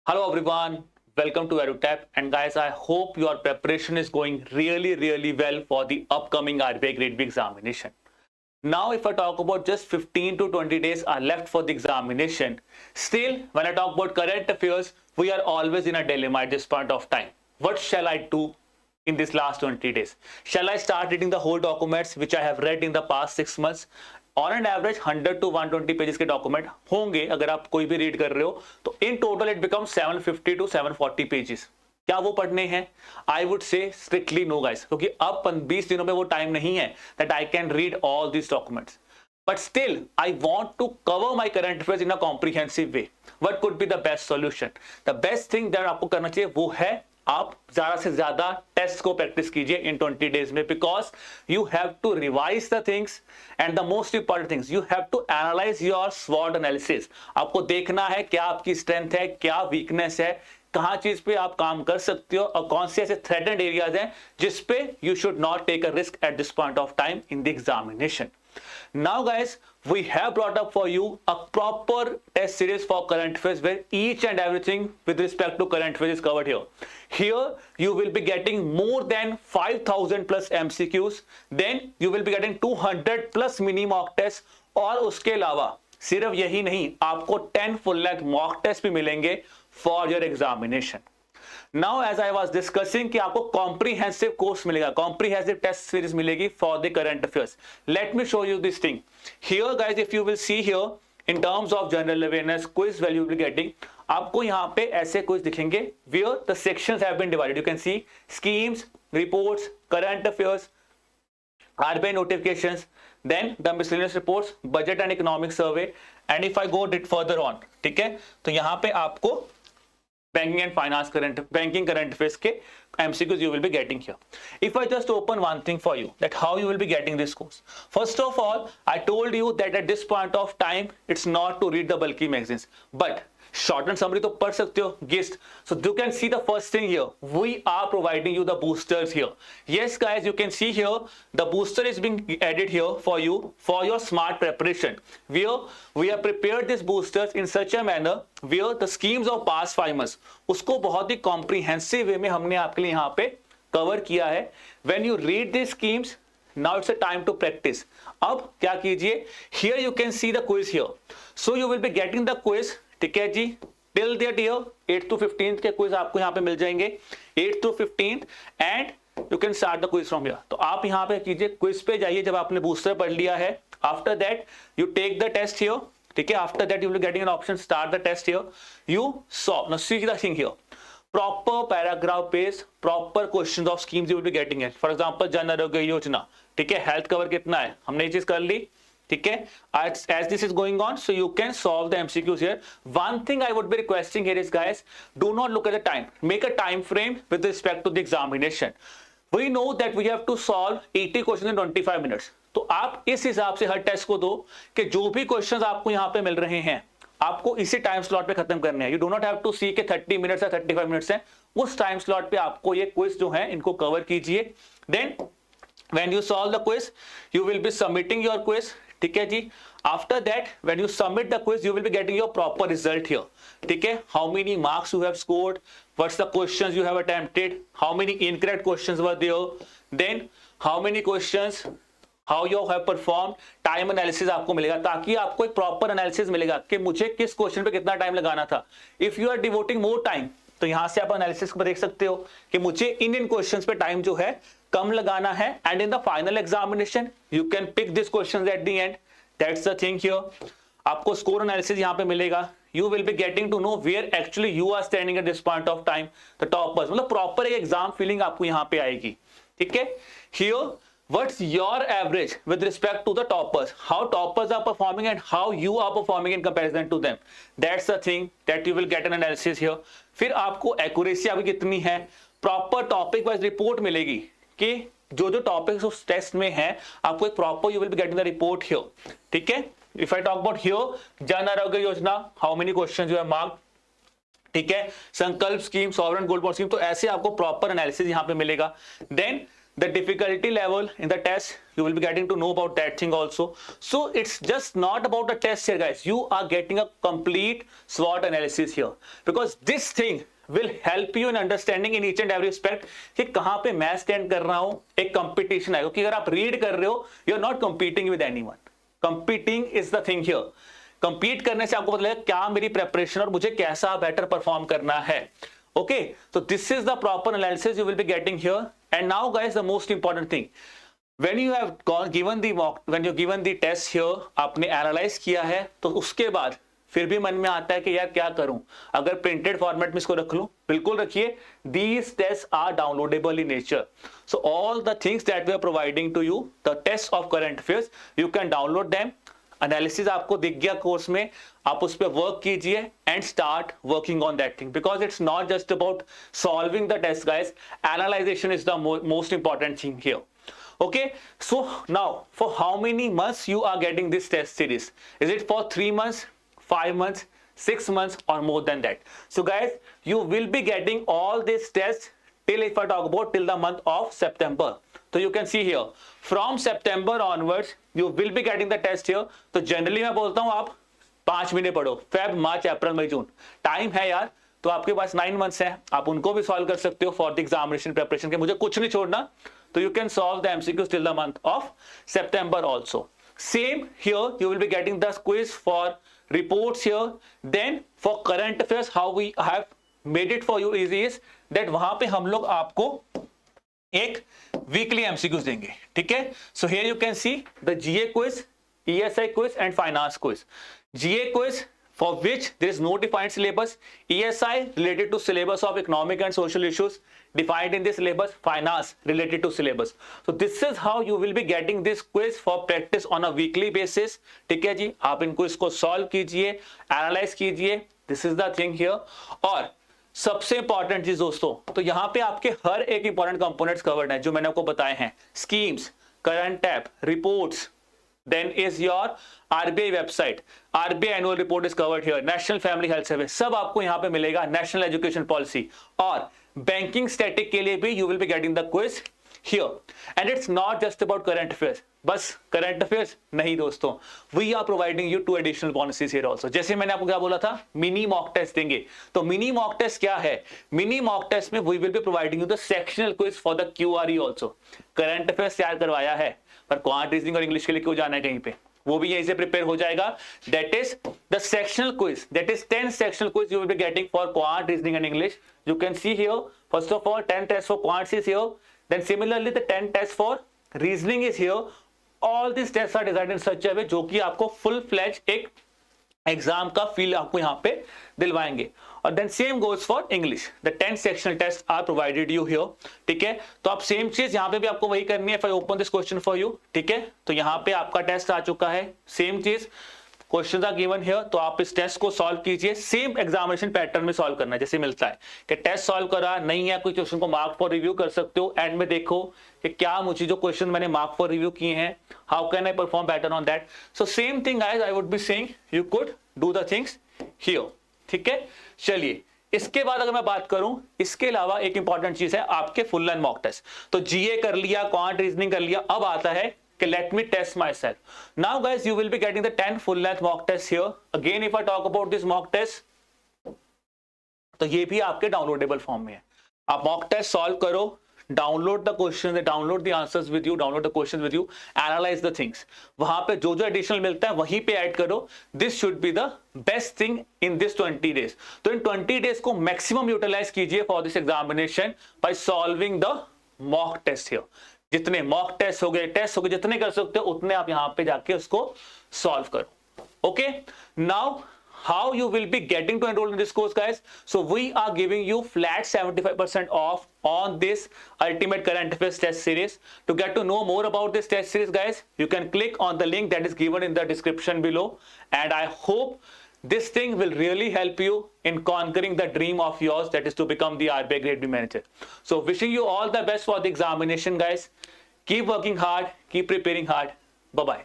Hello everyone, welcome to EduTap, and guys, I hope your preparation is going really well for the upcoming RBI Grade B examination. Now, if I talk about just 15 to 20 days are left for the examination, still when I talk about current affairs, we are always in a dilemma at this point of time. What shall I do in this last 20 days? Shall I start reading the whole documents which I have read in the past 6 months? On an average 100 to 120 pages के document होंगे अगर आप कोई भी read कर रहे हो तो in total it become 750 to 740 pages. क्या वो पढ़ने हैं? I would say strictly no guys, क्योंकि अब 20 दिनों में वो टाइम नहीं है that I can read all these documents. But still, I want to cover my current affairs in a comprehensive way. What could be the best solution? The best thing that आपको करना चाहिए वो है आप ज्यादा से ज्यादा टेस्ट को प्रैक्टिस कीजिए इन 20 डेज में, because you have to revise the things and the most important things you have to analyse your स्वॉट एनालिसिस. आपको देखना है क्या आपकी स्ट्रेंथ है, क्या वीकनेस है, कहां चीज पे आप काम कर सकते हो और कौन से ऐसे थ्रेटेंड एरियाज हैं जिस पे you should not take a risk at this point of time in the examination. Now guys, we have brought up for you a proper test series for current affairs where each and everything with respect to current affairs is covered here. Here you will be getting more than 5000 plus MCQs, then you will be getting 200 plus mini mock tests और उसके अलावा सिर्फ यही नहीं, आपको 10 full length mock test भी मिलेंगे for your examination. Now as I was discussing कि आपको comprehensive course मिलेगा, comprehensive test series मिलेगी for the current affairs. Let me show you this thing. Here guys, if you will see here in terms of general awareness quiz where you will be getting, आपको यहाँ पे ऐसे quiz दिखेंगे where the sections have been divided. You can see schemes, reports, current affairs, RBI notifications, then the miscellaneous reports, budget and economic survey, and if I go a bit further on, ठीक है, तो यहाँ पे आपको banking and finance banking current affairs के MCQs you will be getting here. If I just open one thing for you, that how you will be getting this course. First of all, I told you that at this point of time, it's not to read the bulky magazines, but short and summary तो पढ़ सकते हो, gist. So you can see the first thing here. We are providing you the boosters here. Yes guys, you can see here the booster is being added here for you for your smart preparation. Where we have prepared these boosters in such a manner where the schemes of past 5 months उसको बहुत ही comprehensive way में हमने आपके लिए यहाँ पे cover किया है. When you read these schemes, now it's a time to practice. अब क्या कीजिए? Here you can see the quiz here. So you will be getting the quiz, ठीक है जी, till that year 8th to 15th के quiz आपको यहाँ पे मिल जाएंगे 8th to 15th and you can start the quiz from here. तो आप यहाँ पे कीजिए, क्विज पे जाइए जब आपने बूस्टर पढ़ लिया है. After that you take the test here, ठीक है. After that you will getting an option start the test here. You solve, now see the thing here, proper paragraph based proper questions of schemes you will be getting. For example Jan Arogya योजना, ठीक है, health cover कितना है, हमने ये चीज कर ली, ठीक है. As this is going on, so you can solve the MCQs here. One thing I would be requesting here is guys, do not look at the time. Make a time frame with respect to the examination. We know that we have to solve 80 questions in 25 minutes. तो आप इस हिसाब से हर test को दो कि जो भी क्वेश्चंस आपको यहाँ पे मिल रहे हैं आपको इसी टाइम स्लॉट पे खत्म करने हैं. You do not have to see के 30 मिनट्स या 35 मिनट्स है, उस टाइम स्लॉट पे आपको ये क्विज जो है इनको कवर कीजिए. Then when you solve the quiz you will be submitting your quiz, ठीक है जी. After that when you submit the quiz you will be getting your proper result here, ठीक है. How many marks you have scored, what's the questions you have attempted, how many incorrect questions were there, then how many questions, how you have perform, time analysis आपको मिलेगा ताकि आपको एक proper analysis मिलेगा कि मुझे किस क्वेश्चन पे कितना टाइम लगाना था. If you are devoting more time तो यहां से आप एनालिसिस को देख सकते हो कि मुझे इन क्वेश्चंस पे टाइम जो है कम लगाना है and in the final examination you can pick this questions at the end. That's the thing here. आपको स्कोर एनालिसिस यहां पे मिलेगा. You will be getting to know where actually you are standing at this point of time, the toppers, मतलब proper एक exam feeling आपको यहां पे आएगी, ठीक है. Here what's your average with respect to the toppers, how toppers are performing and how you are performing in comparison to them. That's the thing that you will get an analysis here. फिर आपको accuracy आपकी कितनी है, proper topic wise report मिलेगी कि जो जो topics उस टेस्ट में है आपको एक proper you will be getting the report here, ठीक है. If I talk about here Jan Arogya Yojana, how many questions you have marked, ठीक है. Sankalp scheme, sovereign gold bond scheme, तो ऐसे आपको प्रॉपर एनालिसिस यहां पे मिलेगा. Then the difficulty level in the test, you will be getting to know about that thing also. So it's just not about the test here guys, you are getting a complete SWOT analysis here, because this thing will help you in understanding in each and every aspect कि कहाँ पे मैं stand कर रहा हूँ एक competition है, क्योंकि अगर आप read कर रहे हो you are not competing with anyone, competing is the thing here. compete करने से आपको पता लगेगा क्या मेरी preparation और मुझे कैसा better perform करना है. Okay, so this is the proper analysis you will be getting here. And now guys, the most important thing, when you have given the mock, when you given the test here, आपने analyze किया है, तो उसके बाद फिर भी मन में आता है कि यार क्या करूं, अगर printed format में इसको रख लूं, बिल्कुल रखिए. These tests are downloadable in nature. So all the things that we are providing to you, the tests of current affairs, you can download them. Analysis आपको दिख गया कोर्स में, आप उस पर वर्क कीजिए and start working on that thing, because it's not just about solving the test guys, analysation is the most important thing here. Okay, so now for how many months you are getting this test series? Is it for 3 months, 5 months, 6 months or more than that? So guys, you will be getting all these tests till, if I talk about till the month of September. So you can see here from September onwards you will be getting the test here. तो generally मैं बोलता हूँ आप 5 महीने पढ़ो, Feb, March, April, May, June, time है यार, तो आपके पास 9 months है, आप उनको भी सॉल्व कर सकते हो फॉर द एग्जामिनेशन प्रिपरेशन के, मुझे कुछ नहीं छोड़ना, तो you can solve the MCQs till the month of September also. Same here, you will be getting the quiz for reports here. Then for current affairs, how we have made it for you easy is that वहां पे हम लोग आपको एक weekly MCQs देंगे, ठीक है. So here you can see the GA quiz, ESI quiz and finance quiz. GA quiz for which there is no defined syllabus, ESI related to syllabus of economic and social issues defined in this syllabus, finance related to syllabus. So this is how you will be getting this quiz for practice on a weekly basis. ठीक है जी, आप इनको इसको solve कीजिए, analyze कीजिए, this is the thing here. और सबसे important चीज दोस्तों, तो यहाँ पे आपके हर एक इंपॉर्टेंट कंपोनेंट्स कवर्ड हैं जो मैंने आपको बताए हैं, schemes, current tap, reports, then is your RBI website, RBI annual report is covered here, national family health survey, सब आपको यहाँ पे मिलेगा, नेशनल एजुकेशन पॉलिसी, और बैंकिंग स्टैटिक के लिए भी you will be getting the quiz here. And it's not just about current affairs. बस current affairs नहीं दोस्तों, we are providing you 2 additional bonuses here also. जैसे मैंने आपको क्या बोला था, मिनी मॉक टेस्ट देंगे, तो मिनी मॉक टेस्ट क्या है, मिनी मॉक टेस्ट में we will be providing you the sectional quiz for the QRE also. Current affairs तैयार करवाया है, पर क्वांट रीजनिंग और इंग्लिश के लिए क्यों जाना है कहीं पे, वो भी यहीं से प्रिपेयर हो जाएगा. That is the sectional quiz, that is 10 sectional quiz you will be getting for quant reasoning and English. You can see here first of all 10 test for quants is here. Then similarly the 10 tests for reasoning is here. All these tests are designed in such a way जो कि आपको full fledged एक exam का feel आपको यहाँ पे दिलवाएंगे. और then same goes for English. The 10 sectional tests are provided you here. ठीक है, तो आप सेम चीज यहाँ पे भी आपको वही करनी है. If I open this question for you, ठीक है, तो यहाँ पे आपका टेस्ट आ चुका है, सेम चीज, क्वेश्चन आर गिवन हियर, तो आप इस टेस्ट को सॉल्व कीजिए, सेम एग्जामिनेशन पैटर्न में सॉल्व करना है जैसे मिलता है कि टेस्ट सॉल्व करा नहीं है, कोई क्वेश्चन को मार्क फॉर रिव्यू कर सकते हो, एंड में देखो कि क्या मुझे जो क्वेश्चन मैंने मार्क फॉर रिव्यू किए हैं, how can I perform better on that. So same thing guys, I would be saying you could do the things here. ठीक है, चलिए इसके बाद अगर मैं बात करूं, इसके अलावा एक इंपॉर्टेंट चीज है आपके फुल लेंथ मॉक टेस्ट. तो जीए कर लिया, क्वांट रीजनिंग कर लिया, अब आता है कि let me test myself. Now guys, you will be getting the 10 full length mock tests here. Again, if I talk about this mock test, तो ये भी आपके डाउनलोडेबल फॉर्म में है. आप मॉक टेस्ट सॉल्व करो, download the question, download the answers with you, download the question with you, analyse the things, वहां पे जो जो एडिशनल मिलता है वहीं पे ऐड करो. This should be the best thing in this 20 days. तो इन 20 डेज को मैक्सिमम यूटिलाइज कीजिए for this examination by solving the mock test here. जितने मॉक टेस्ट हो गए, टेस्ट हो गए, जितने कर सकते हो उतने आप यहां पे जाके उसको सॉल्व करो. Okay, now how you will be getting to enroll in this course guys. So we are giving you flat 75% off on this ultimate current affairs test series. To get to know more about this test series guys, you can click on the link that is given in the description below, and I hope this thing will really help you in conquering the dream of yours, that is to become the RBI Grade B manager. So wishing you all the best for the examination guys. Keep working hard, keep preparing hard. Bye bye.